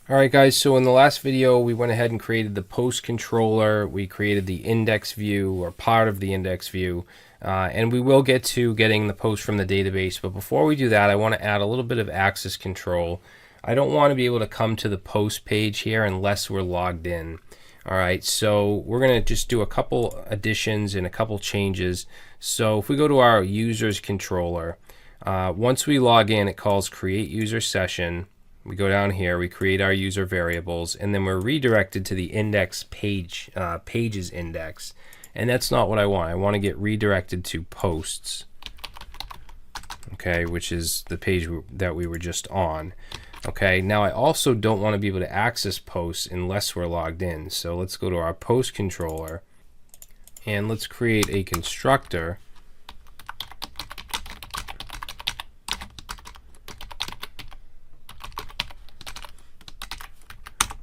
Alright guys, so in the last video we went ahead and created the post controller, we created the index view or part of the index view, and we will get to getting the post from the database, but before we do that I want to add a little bit of access control. I don't want to be able to come to the post page here unless we're logged in. Alright, so we're going to just do a couple additions and a couple changes. So if we go to our users controller, once we log in it calls create user session. We go down here, we create our user variables, and then we're redirected to the index page, pages index. And that's not what I want. I want to get redirected to posts, okay, which is the page that we were just on. Okay, now I also don't want to be able to access posts unless we're logged in. So let's go to our post controller, and let's create a constructor.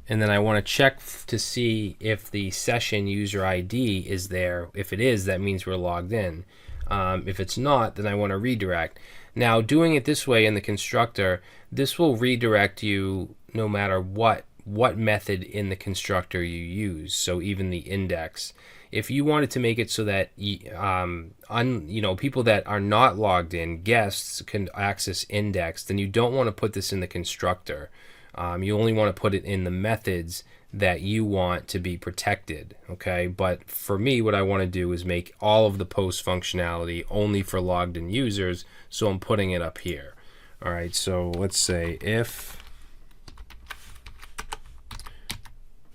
And then I want to check to see if the session user ID is there. If it is, that means we're logged in. If it's not, then I want to redirect. Now, doing it this way in the constructor, this will redirect you no matter what method in the constructor you use. So even the index. If you wanted to make it so that people that are not logged in, guests, can access index, then you don't want to put this in the constructor. You only want to put it in the methods that you want to be protected, okay? But for me, what I want to do is make all of the post functionality only for logged in users, so I'm putting it up here. All right, so let's say if,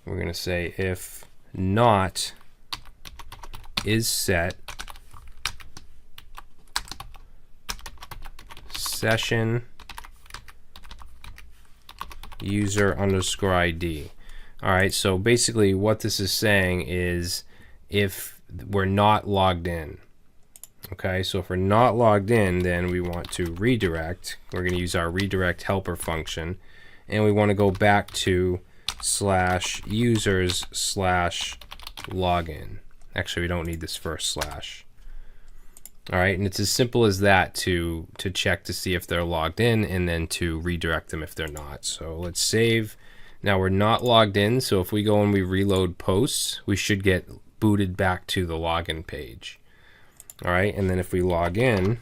we're going to say if not is set session user underscore ID. All right, so basically what this is saying is if we're not logged in. Okay, so if we're not logged in, then we want to redirect. We're going to use our redirect helper function, and we want to go back to /users/login. Actually, we don't need this first slash. All right, and it's as simple as that to check to see if they're logged in and then to redirect them if they're not. So let's save. Now we're not logged in, so if we go and we reload posts, we should get booted back to the login page. All right, and then if we log in,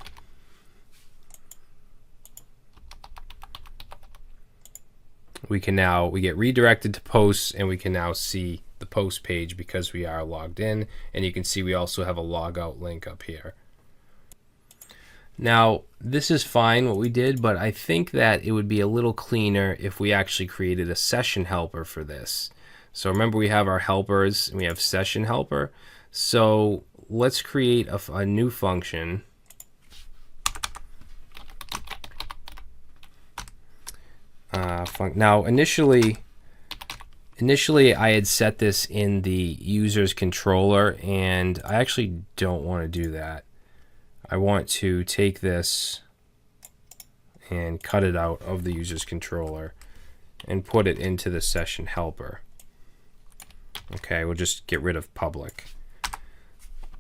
we get redirected to posts, and we can now see the post page because we are logged in, and you can see we also have a logout link up here. Now, this is fine what we did, but I think that it would be a little cleaner if we actually created a session helper for this. So remember, we have our helpers and we have session helper. So let's create a new function. Now, initially I had set this in the user's controller, and I actually don't want to do that. I want to take this and cut it out of the user's controller and put it into the session helper. Okay, we'll just get rid of public.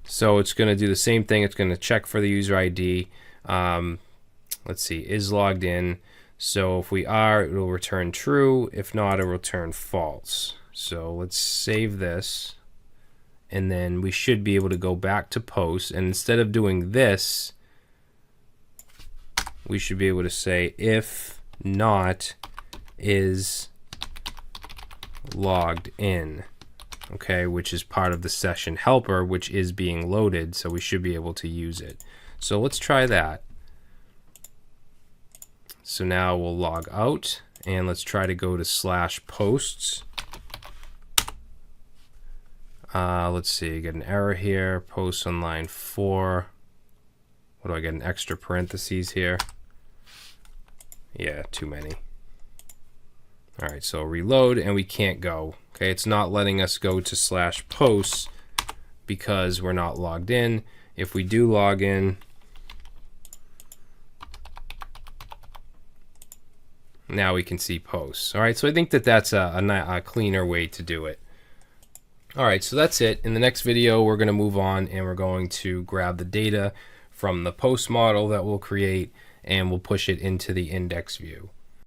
So it's going to do the same thing. It's going to check for the user ID. Let's see, is logged in. So if we are, it will return true. If not, it will return false. So let's save this. And then we should be able to go back to posts, and instead of doing this, we should be able to say if not is logged in, okay, which is part of the session helper, which is being loaded, so we should be able to use it. So let's try that. So now we'll log out, and let's try to go to /posts. Let's see, get an error here, posts on line 4. What do I get, an extra parentheses here? Yeah, too many. All right, so reload, and we can't go. Okay, it's not letting us go to /posts because we're not logged in. If we do log in, now we can see posts. All right, so I think that that's a cleaner way to do it. All right, so that's it. In the next video, we're going to move on, and we're going to grab the data from the post model that we'll create, and we'll push it into the index view.